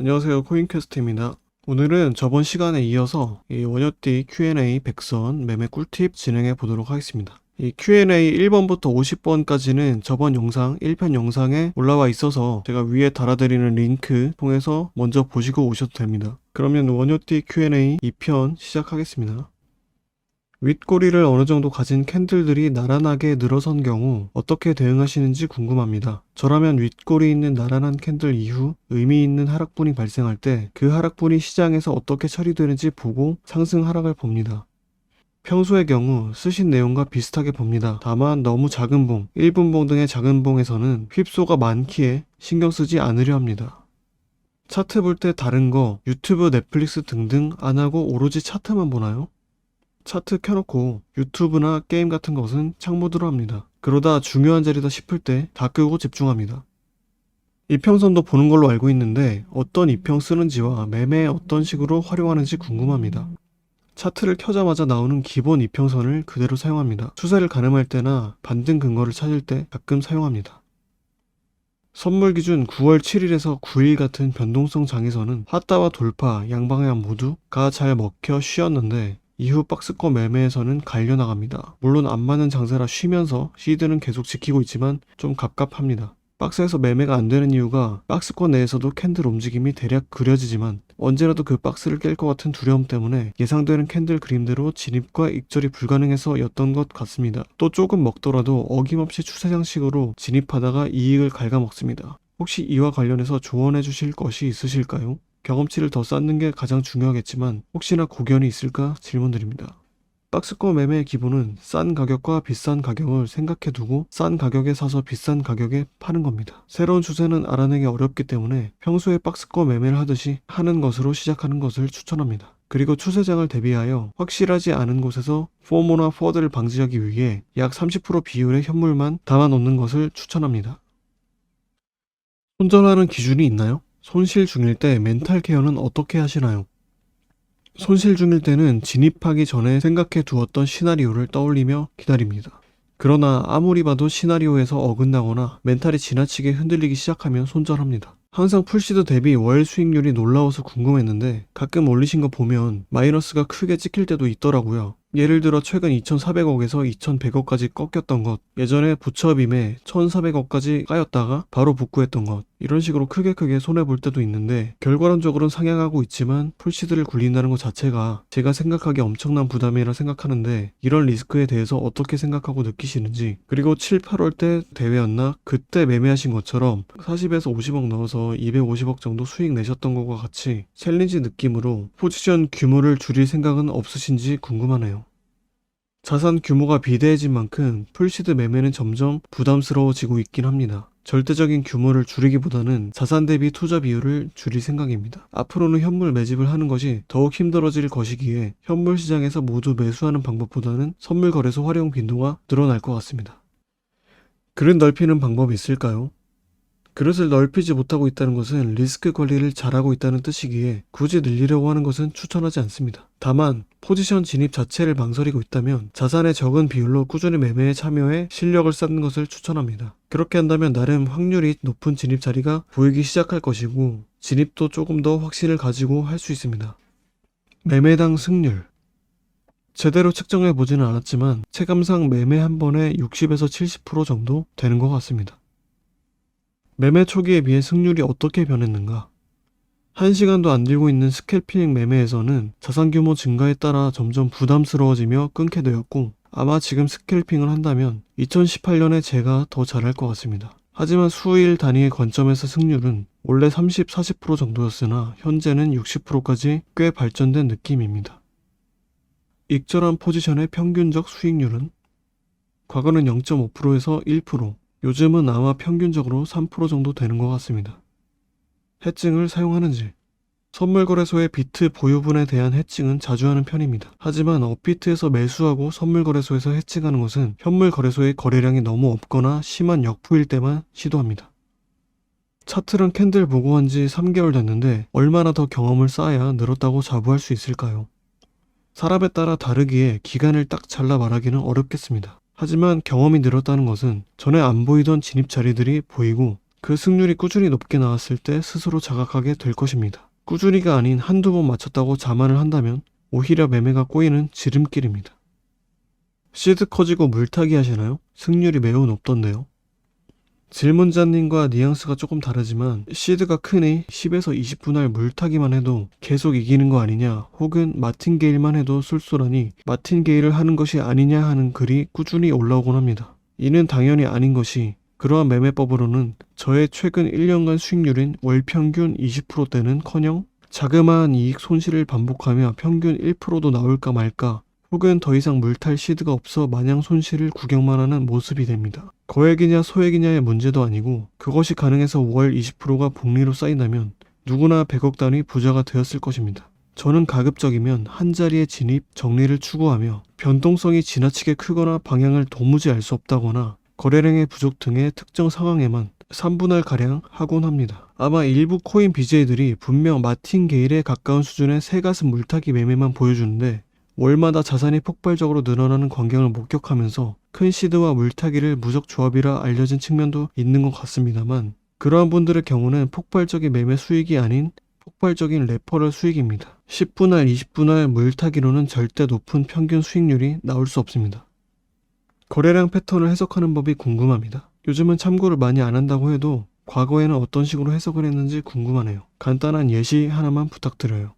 안녕하세요. 코인캐스트입니다. 오늘은 저번 시간에 이어서 이 원효띠 Q&A 100선 매매 꿀팁 진행해 보도록 하겠습니다. 이 Q&A 1번부터 50번까지는 저번 영상 1편 영상에 올라와 있어서 제가 위에 달아드리는 링크 통해서 먼저 보시고 오셔도 됩니다. 그러면 원효띠 Q&A 2편 시작하겠습니다. 윗꼬리를 어느 정도 가진 캔들들이 나란하게 늘어선 경우 어떻게 대응하시는지 궁금합니다. 저라면 윗꼬리 있는 나란한 캔들 이후 의미 있는 하락분이 발생할 때 그 하락분이 시장에서 어떻게 처리되는지 보고 상승 하락을 봅니다. 평소의 경우 쓰신 내용과 비슷하게 봅니다. 다만 너무 작은 봉, 1분봉 등의 작은 봉에서는 휩소가 많기에 신경 쓰지 않으려 합니다. 차트 볼 때 다른 거 유튜브, 넷플릭스 등등 안 하고 오로지 차트만 보나요? 차트 켜놓고 유튜브나 게임 같은 것은 창모드로 합니다. 그러다 중요한 자리다 싶을 때 다 끄고 집중합니다. 이평선도 보는 걸로 알고 있는데 어떤 이평 쓰는지와 매매에 어떤 식으로 활용하는지 궁금합니다. 차트를 켜자마자 나오는 기본 이평선을 그대로 사용합니다. 추세를 가늠할 때나 반등 근거를 찾을 때 가끔 사용합니다. 선물 기준 9월 7일에서 9일 같은 변동성 장에서는 하따와 돌파, 양방향 모두가 잘 먹혀 쉬었는데 이후 박스권 매매에서는 갈려나갑니다. 물론 안 맞는 장세라 쉬면서 시드는 계속 지키고 있지만 좀 갑갑합니다. 박스에서 매매가 안 되는 이유가 박스권 내에서도 캔들 움직임이 대략 그려지지만 언제라도 그 박스를 깰 것 같은 두려움 때문에 예상되는 캔들 그림대로 진입과 익절이 불가능해서였던 것 같습니다. 또 조금 먹더라도 어김없이 추세장식으로 진입하다가 이익을 갉아먹습니다. 혹시 이와 관련해서 조언해 주실 것이 있으실까요? 경험치를 더 쌓는 게 가장 중요하겠지만 혹시나 고견이 있을까 질문드립니다. 박스권 매매의 기본은 싼 가격과 비싼 가격을 생각해 두고 싼 가격에 사서 비싼 가격에 파는 겁니다. 새로운 추세는 알아내기 어렵기 때문에 평소에 박스권 매매를 하듯이 하는 것으로 시작하는 것을 추천합니다. 그리고 추세장을 대비하여 확실하지 않은 곳에서 포모나 포워드를 방지하기 위해 약 30% 비율의 현물만 담아 놓는 것을 추천합니다. 손절하는 기준이 있나요? 손실 중일 때 멘탈 케어는 어떻게 하시나요? 손실 중일 때는 진입하기 전에 생각해 두었던 시나리오를 떠올리며 기다립니다. 그러나 아무리 봐도 시나리오에서 어긋나거나 멘탈이 지나치게 흔들리기 시작하면 손절합니다. 항상 풀시드 대비 월 수익률이 놀라워서 궁금했는데 가끔 올리신 거 보면 마이너스가 크게 찍힐 때도 있더라고요. 예를 들어 최근 2,400억에서 2,100억까지 꺾였던 것, 예전에 부처빔에 1,400억까지 까였다가 바로 복구했던 것, 이런 식으로 크게 손해볼 때도 있는데 결과론적으로는 상향하고 있지만 풀시드를 굴린다는 것 자체가 제가 생각하기에 엄청난 부담이라 생각하는데 이런 리스크에 대해서 어떻게 생각하고 느끼시는지, 그리고 7, 8월 때 대회였나? 그때 매매하신 것처럼 40에서 50억 넣어서 250억 정도 수익 내셨던 것과 같이 챌린지 느낌으로 포지션 규모를 줄일 생각은 없으신지 궁금하네요. 자산 규모가 비대해진 만큼 풀시드 매매는 점점 부담스러워지고 있긴 합니다. 절대적인 규모를 줄이기보다는 자산 대비 투자 비율을 줄일 생각입니다. 앞으로는 현물 매집을 하는 것이 더욱 힘들어질 것이기에 현물 시장에서 모두 매수하는 방법보다는 선물 거래소 활용 빈도가 늘어날 것 같습니다. 그릇 넓히는 방법이 있을까요? 그릇을 넓히지 못하고 있다는 것은 리스크 관리를 잘하고 있다는 뜻이기에 굳이 늘리려고 하는 것은 추천하지 않습니다. 다만 포지션 진입 자체를 망설이고 있다면 자산의 적은 비율로 꾸준히 매매에 참여해 실력을 쌓는 것을 추천합니다. 그렇게 한다면 나름 확률이 높은 진입 자리가 보이기 시작할 것이고 진입도 조금 더 확신을 가지고 할 수 있습니다. 매매당 승률 제대로 측정해 보지는 않았지만 체감상 매매 한 번에 60에서 70% 정도 되는 것 같습니다. 매매 초기에 비해 승률이 어떻게 변했는가? 1시간도 안 들고 있는 스캘핑 매매에서는 자산 규모 증가에 따라 점점 부담스러워지며 끊게 되었고 아마 지금 스캘핑을 한다면 2018년에 제가 더 잘할 것 같습니다. 하지만 수일 단위의 관점에서 승률은 원래 30, 40% 정도였으나 현재는 60%까지 꽤 발전된 느낌입니다. 익절한 포지션의 평균적 수익률은 과거는 0.5%에서 1%, 요즘은 아마 평균적으로 3% 정도 되는 것 같습니다. 해칭을 사용하는지 선물거래소의 비트 보유분에 대한 해칭은 자주 하는 편입니다. 하지만 업비트에서 매수하고 선물거래소에서 해칭하는 것은 현물거래소의 거래량이 너무 없거나 심한 역부일 때만 시도합니다. 차트랑 캔들 보고 한 지 3개월 됐는데 얼마나 더 경험을 쌓아야 늘었다고 자부할 수 있을까요? 사람에 따라 다르기에 기간을 딱 잘라 말하기는 어렵겠습니다. 하지만 경험이 늘었다는 것은 전에 안 보이던 진입 자리들이 보이고 그 승률이 꾸준히 높게 나왔을 때 스스로 자각하게 될 것입니다. 꾸준히가 아닌 한두 번 맞췄다고 자만을 한다면 오히려 매매가 꼬이는 지름길입니다. 시드 커지고 물타기 하시나요? 승률이 매우 높던데요. 질문자님과 뉘앙스가 조금 다르지만 시드가 크니 10에서 20분할 물타기만 해도 계속 이기는 거 아니냐, 혹은 마틴게일만 해도 쏠쏠하니 마틴게일을 하는 것이 아니냐 하는 글이 꾸준히 올라오곤 합니다. 이는 당연히 아닌 것이, 그러한 매매법으로는 저의 최근 1년간 수익률인 월 평균 20%대는커녕 자그마한 이익 손실을 반복하며 평균 1%도 나올까 말까, 혹은 더 이상 물탈 시드가 없어 마냥 손실을 구경만 하는 모습이 됩니다. 거액이냐 소액이냐의 문제도 아니고, 그것이 가능해서 월 20%가 복리로 쌓인다면 누구나 100억 단위 부자가 되었을 것입니다. 저는 가급적이면 한자리의 진입, 정리를 추구하며 변동성이 지나치게 크거나 방향을 도무지 알 수 없다거나 거래량의 부족 등의 특정 상황에만 3분할가량 하곤 합니다. 아마 일부 코인 BJ들이 분명 마틴게일에 가까운 수준의 새가슴 물타기 매매만 보여주는데, 월마다 자산이 폭발적으로 늘어나는 광경을 목격하면서 큰 시드와 물타기를 무적 조합이라 알려진 측면도 있는 것 같습니다만, 그러한 분들의 경우는 폭발적인 매매 수익이 아닌 폭발적인 레퍼럴 수익입니다. 10분할, 20분할 물타기로는 절대 높은 평균 수익률이 나올 수 없습니다. 거래량 패턴을 해석하는 법이 궁금합니다. 요즘은 참고를 많이 안 한다고 해도 과거에는 어떤 식으로 해석을 했는지 궁금하네요. 간단한 예시 하나만 부탁드려요.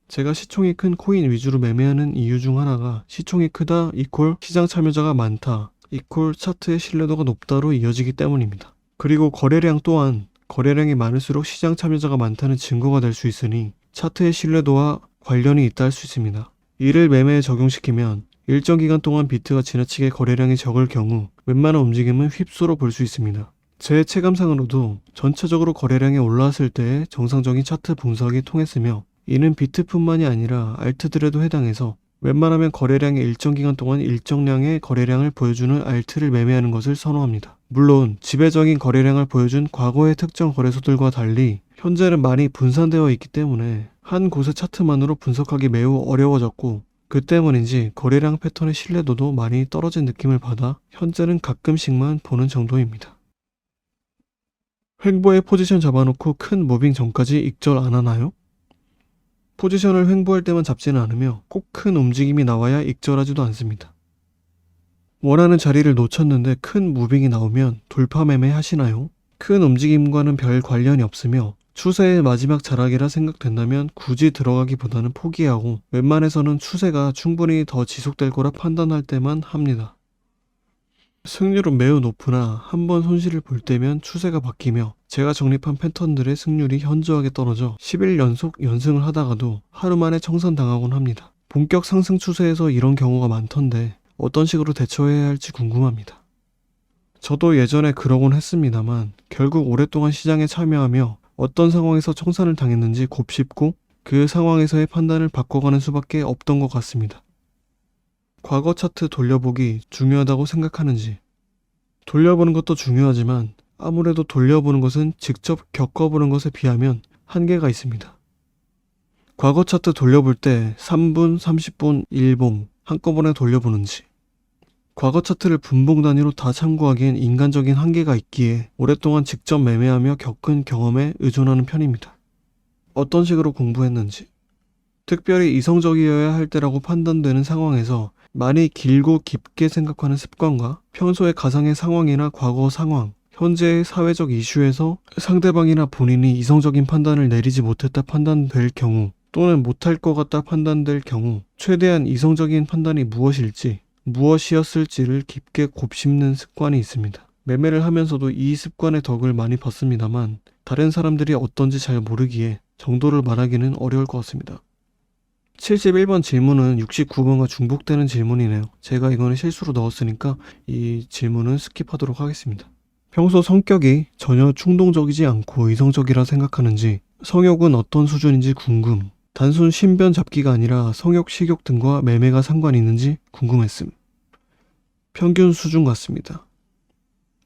제가 시총이 큰 코인 위주로 매매하는 이유 중 하나가 시총이 크다 이퀄 시장 참여자가 많다 이퀄 차트의 신뢰도가 높다로 이어지기 때문입니다. 그리고 거래량 또한 거래량이 많을수록 시장 참여자가 많다는 증거가 될 수 있으니 차트의 신뢰도와 관련이 있다 할 수 있습니다. 이를 매매에 적용시키면 일정 기간 동안 비트가 지나치게 거래량이 적을 경우 웬만한 움직임은 휩소로 볼 수 있습니다. 제 체감상으로도 전체적으로 거래량이 올라왔을 때의 정상적인 차트 분석이 통했으며, 이는 비트뿐만이 아니라 알트들에도 해당해서 웬만하면 거래량이 일정 기간 동안 일정량의 거래량을 보여주는 알트를 매매하는 것을 선호합니다. 물론 지배적인 거래량을 보여준 과거의 특정 거래소들과 달리 현재는 많이 분산되어 있기 때문에 한 곳의 차트만으로 분석하기 매우 어려워졌고, 그 때문인지 거래량 패턴의 신뢰도도 많이 떨어진 느낌을 받아 현재는 가끔씩만 보는 정도입니다. 횡보에 포지션 잡아놓고 큰 무빙 전까지 익절 안 하나요? 포지션을 횡보할 때만 잡지는 않으며 꼭 큰 움직임이 나와야 익절하지도 않습니다. 원하는 자리를 놓쳤는데 큰 무빙이 나오면 돌파 매매 하시나요? 큰 움직임과는 별 관련이 없으며 추세의 마지막 자락이라 생각된다면 굳이 들어가기보다는 포기하고, 웬만해서는 추세가 충분히 더 지속될 거라 판단할 때만 합니다. 승률은 매우 높으나 한번 손실을 볼 때면 추세가 바뀌며 제가 정립한 패턴들의 승률이 현저하게 떨어져 10일 연속 연승을 하다가도 하루 만에 청산당하곤 합니다. 본격 상승 추세에서 이런 경우가 많던데 어떤 식으로 대처해야 할지 궁금합니다. 저도 예전에 그러곤 했습니다만 결국 오랫동안 시장에 참여하며 어떤 상황에서 청산을 당했는지 곱씹고 그 상황에서의 판단을 바꿔가는 수밖에 없던 것 같습니다. 과거 차트 돌려보기 중요하다고 생각하는지? 돌려보는 것도 중요하지만 아무래도 돌려보는 것은 직접 겪어보는 것에 비하면 한계가 있습니다. 과거 차트 돌려볼 때 3분, 30분, 1봉 한꺼번에 돌려보는지, 과거 차트를 분봉 단위로 다 참고하기엔 인간적인 한계가 있기에 오랫동안 직접 매매하며 겪은 경험에 의존하는 편입니다. 어떤 식으로 공부했는지, 특별히 이성적이어야 할 때라고 판단되는 상황에서 많이 길고 깊게 생각하는 습관과 평소의 가상의 상황이나 과거 상황, 현재의 사회적 이슈에서 상대방이나 본인이 이성적인 판단을 내리지 못했다 판단될 경우, 또는 못할 것 같다 판단될 경우 최대한 이성적인 판단이 무엇이었을지를 깊게 곱씹는 습관이 있습니다. 매매를 하면서도 이 습관의 덕을 많이 봤습니다만 다른 사람들이 어떤지 잘 모르기에 정도를 말하기는 어려울 것 같습니다. 71번 질문은 69번과 중복되는 질문이네요. 제가 이거는 실수로 넣었으니까 이 질문은 스킵하도록 하겠습니다. 평소 성격이 전혀 충동적이지 않고 이성적이라 생각하는지, 성욕은 어떤 수준인지 궁금. 단순 신변 잡기가 아니라 성욕, 식욕 등과 매매가 상관이 있는지 궁금했음. 평균 수준 같습니다.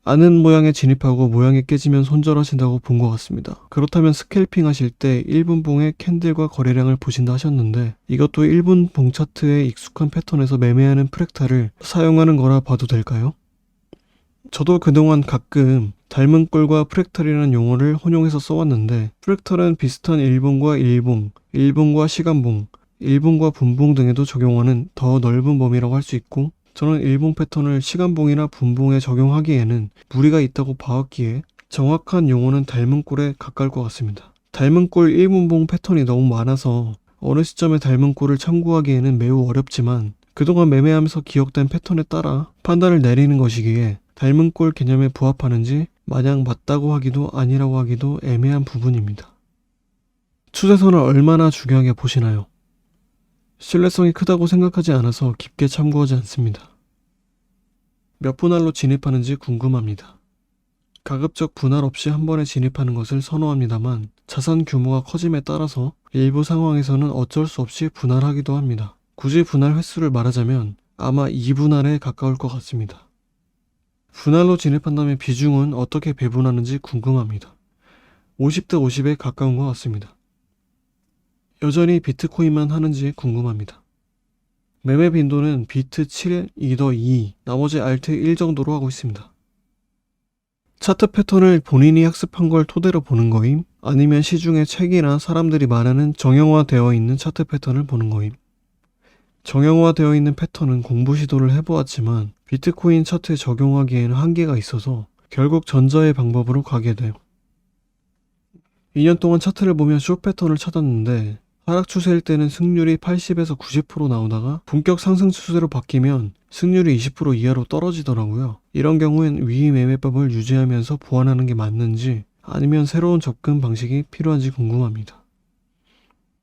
아는 모양에 진입하고 모양이 깨지면 손절하신다고 본 것 같습니다. 그렇다면 스캘핑 하실 때 1분 봉의 캔들과 거래량을 보신다 하셨는데 이것도 1분 봉 차트의 익숙한 패턴에서 매매하는 프랙탈을 사용하는 거라 봐도 될까요? 저도 그동안 가끔 닮은 꼴과 프랙탈이라는 용어를 혼용해서 써왔는데, 프랙탈은 비슷한 일봉과 일봉, 일봉과 시간봉, 일봉과 분봉 등에도 적용하는 더 넓은 범위라고 할 수 있고, 저는 일봉 패턴을 시간봉이나 분봉에 적용하기에는 무리가 있다고 봐왔기에 정확한 용어는 닮은 꼴에 가까울 것 같습니다. 닮은 꼴 1분봉 패턴이 너무 많아서 어느 시점에 닮은 꼴을 참고하기에는 매우 어렵지만, 그동안 매매하면서 기억된 패턴에 따라 판단을 내리는 것이기에 닮은 꼴 개념에 부합하는지 마냥 맞다고 하기도 아니라고 하기도 애매한 부분입니다. 추세선을 얼마나 중요하게 보시나요? 신뢰성이 크다고 생각하지 않아서 깊게 참고하지 않습니다. 몇 분할로 진입하는지 궁금합니다. 가급적 분할 없이 한 번에 진입하는 것을 선호합니다만, 자산 규모가 커짐에 따라서 일부 상황에서는 어쩔 수 없이 분할하기도 합니다. 굳이 분할 횟수를 말하자면 아마 2분할에 가까울 것 같습니다. 분할로 진입한다면 비중은 어떻게 배분하는지 궁금합니다. 50대 50에 가까운 것 같습니다. 여전히 비트코인만 하는지 궁금합니다. 매매 빈도는 비트 7, 이더 2, 나머지 알트 1 정도로 하고 있습니다. 차트 패턴을 본인이 학습한 걸 토대로 보는 거임? 아니면 시중에 책이나 사람들이 말하는 정형화되어 있는 차트 패턴을 보는 거임? 정형화되어 있는 패턴은 공부 시도를 해보았지만 비트코인 차트에 적용하기에는 한계가 있어서 결국 전자의 방법으로 가게 돼요. 2년 동안 차트를 보며 숏 패턴을 찾았는데, 하락 추세일 때는 승률이 80에서 90% 나오다가 본격 상승 추세로 바뀌면 승률이 20% 이하로 떨어지더라고요. 이런 경우엔 위 매매법을 유지하면서 보완하는 게 맞는지 아니면 새로운 접근 방식이 필요한지 궁금합니다.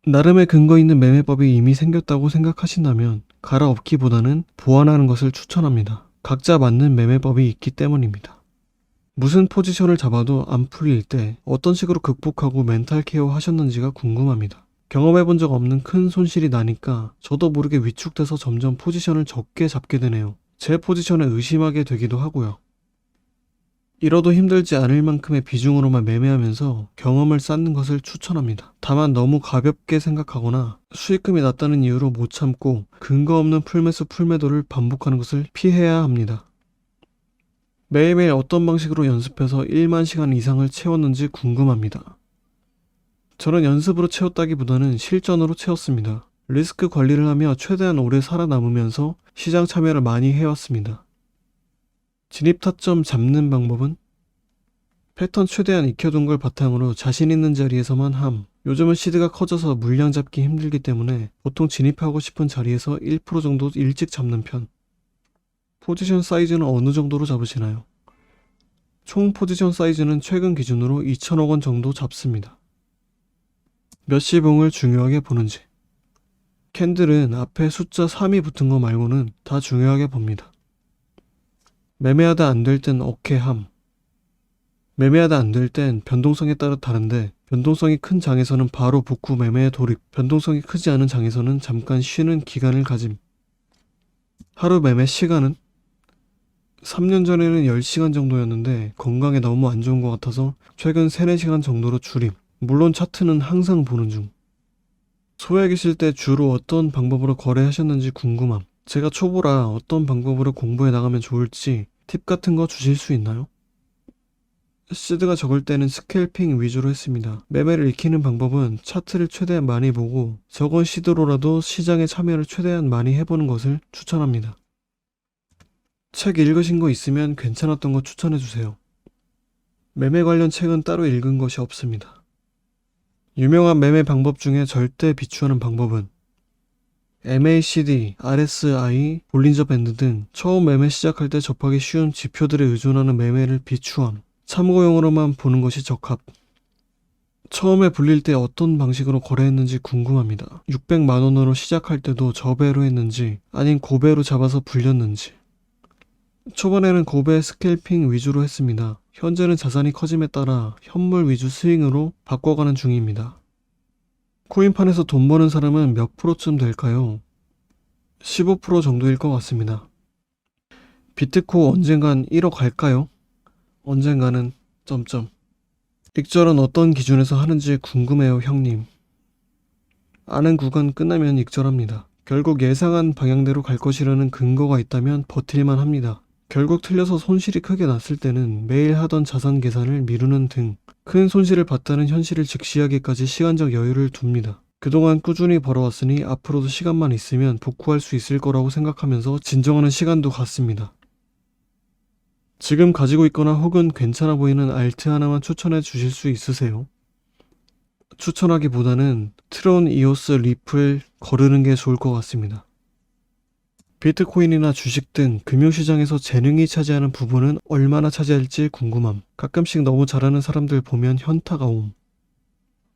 나름의 근거 있는 매매법이 이미 생겼다고 생각하신다면 갈아엎기보다는 보완하는 것을 추천합니다. 각자 맞는 매매법이 있기 때문입니다. 무슨 포지션을 잡아도 안 풀릴 때 어떤 식으로 극복하고 멘탈 케어 하셨는지가 궁금합니다. 경험해본 적 없는 큰 손실이 나니까 저도 모르게 위축돼서 점점 포지션을 적게 잡게 되네요. 제 포지션을 의심하게 되기도 하고요. 잃어도 힘들지 않을 만큼의 비중으로만 매매하면서 경험을 쌓는 것을 추천합니다. 다만 너무 가볍게 생각하거나 수익금이 낮다는 이유로 못 참고 근거 없는 풀매수 풀매도를 반복하는 것을 피해야 합니다. 매일매일 어떤 방식으로 연습해서 1만 시간 이상을 채웠는지 궁금합니다. 저는 연습으로 채웠다기보다는 실전으로 채웠습니다. 리스크 관리를 하며 최대한 오래 살아남으면서 시장 참여를 많이 해왔습니다. 진입 타점 잡는 방법은? 패턴 최대한 익혀둔 걸 바탕으로 자신 있는 자리에서만 함. 요즘은 시드가 커져서 물량 잡기 힘들기 때문에 보통 진입하고 싶은 자리에서 1% 정도 일찍 잡는 편. 포지션 사이즈는 어느 정도로 잡으시나요? 총 포지션 사이즈는 최근 기준으로 2천억 원 정도 잡습니다. 몇 시봉을 중요하게 보는지. 캔들은 앞에 숫자 3이 붙은 거 말고는 다 중요하게 봅니다. 매매하다 안 될 땐 어케함. 매매하다 안 될 땐 변동성에 따라 다른데, 변동성이 큰 장에서는 바로 복구 매매에 돌입, 변동성이 크지 않은 장에서는 잠깐 쉬는 기간을 가짐. 하루 매매 시간은? 3년 전에는 10시간 정도였는데 건강에 너무 안 좋은 것 같아서 최근 3, 4시간 정도로 줄임. 물론 차트는 항상 보는 중. 소액이실 때 주로 어떤 방법으로 거래하셨는지 궁금함. 제가 초보라 어떤 방법으로 공부해 나가면 좋을지 팁 같은 거 주실 수 있나요? 시드가 적을 때는 스캘핑 위주로 했습니다. 매매를 익히는 방법은 차트를 최대한 많이 보고 적은 시드로라도 시장에 참여를 최대한 많이 해보는 것을 추천합니다. 책 읽으신 거 있으면 괜찮았던 거 추천해주세요. 매매 관련 책은 따로 읽은 것이 없습니다. 유명한 매매 방법 중에 절대 비추하는 방법은 MACD, RSI, 볼린저 밴드 등 처음 매매 시작할 때 접하기 쉬운 지표들에 의존하는 매매를 비추함. 참고용으로만 보는 것이 적합. 처음에 불릴 때 어떤 방식으로 거래했는지 궁금합니다. 600만 원으로 시작할 때도 저배로 했는지 아닌 고배로 잡아서 불렸는지. 초반에는 고배 스캘핑 위주로 했습니다. 현재는 자산이 커짐에 따라 현물 위주 스윙으로 바꿔가는 중입니다. 코인판에서 돈 버는 사람은 몇 프로쯤 될까요? 15% 정도일 것 같습니다. 비트코 언젠간 1억 갈까요? 언젠가는... 익절은 어떤 기준에서 하는지 궁금해요, 형님. 아는 구간 끝나면 익절합니다. 결국 예상한 방향대로 갈 것이라는 근거가 있다면 버틸만 합니다. 결국 틀려서 손실이 크게 났을 때는 매일 하던 자산 계산을 미루는 등 큰 손실을 봤다는 현실을 직시하기까지 시간적 여유를 둡니다. 그동안 꾸준히 벌어왔으니 앞으로도 시간만 있으면 복구할 수 있을 거라고 생각하면서 진정하는 시간도 갖습니다. 지금 가지고 있거나 혹은 괜찮아 보이는 알트 하나만 추천해 주실 수 있으세요? 추천하기보다는 트론 이오스 리플 거르는 게 좋을 것 같습니다. 비트코인이나 주식 등 금융시장에서 재능이 차지하는 부분은 얼마나 차지할지 궁금함. 가끔씩 너무 잘하는 사람들 보면 현타가 옴.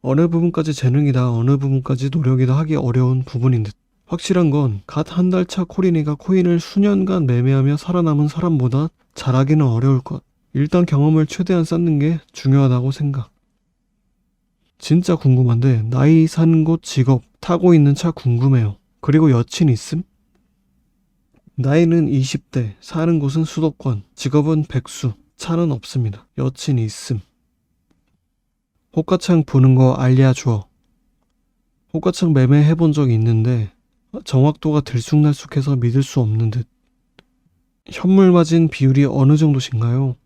어느 부분까지 재능이다, 어느 부분까지 노력이다 하기 어려운 부분인 듯. 확실한 건 갓 한 달 차 코린이가 코인을 수년간 매매하며 살아남은 사람보다 잘하기는 어려울 것. 일단 경험을 최대한 쌓는 게 중요하다고 생각. 진짜 궁금한데 나이, 사는 곳, 직업, 타고 있는 차 궁금해요. 그리고 여친 있음? 나이는 20대, 사는 곳은 수도권, 직업은 백수, 차는 없습니다. 여친 있음. 호가창 보는 거 알려줘. 호가창 매매해본 적이 있는데 정확도가 들쑥날쑥해서 믿을 수 없는 듯. 현물 마진 비율이 어느 정도신가요?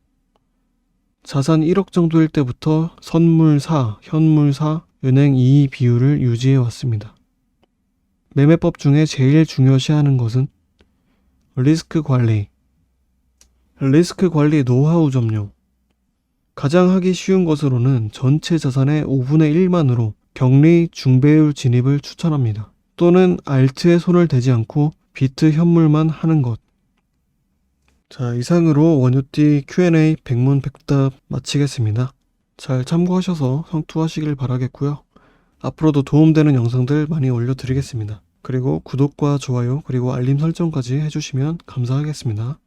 자산 1억 정도일 때부터 선물 사, 현물 사, 은행 이의 비율을 유지해 왔습니다. 매매법 중에 제일 중요시하는 것은 리스크 관리. 리스크 관리 노하우 점요. 가장 하기 쉬운 것으로는 전체 자산의 5분의 1만으로 격리 중배율 진입을 추천합니다. 또는 알트에 손을 대지 않고 비트 현물만 하는 것. 자, 이상으로 원유띠 Q&A 백문백답 마치겠습니다. 잘 참고하셔서 성투하시길 바라겠고요. 앞으로도 도움되는 영상들 많이 올려드리겠습니다. 그리고 구독과 좋아요 그리고 알림 설정까지 해주시면 감사하겠습니다.